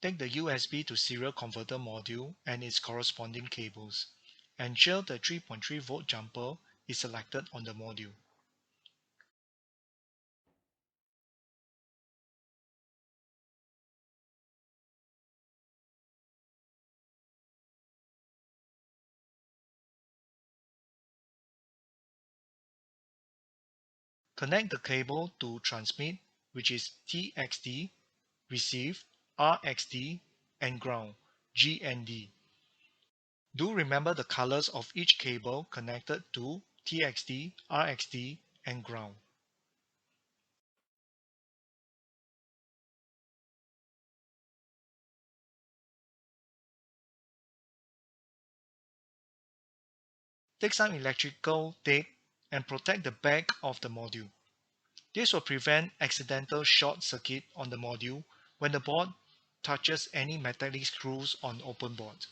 Take the USB to Serial Converter Module and its corresponding cables. Ensure the 3.3 volt jumper is selected on the module. Connect the cable to transmit, which is TXT, receive, RXT, and ground, GND. Do remember the colors of each cable connected to TXT, RXT, and ground. Take some electrical tape and protect the back of the module. This will prevent accidental short circuit on the module when the board touches any metallic screws on OpenBot.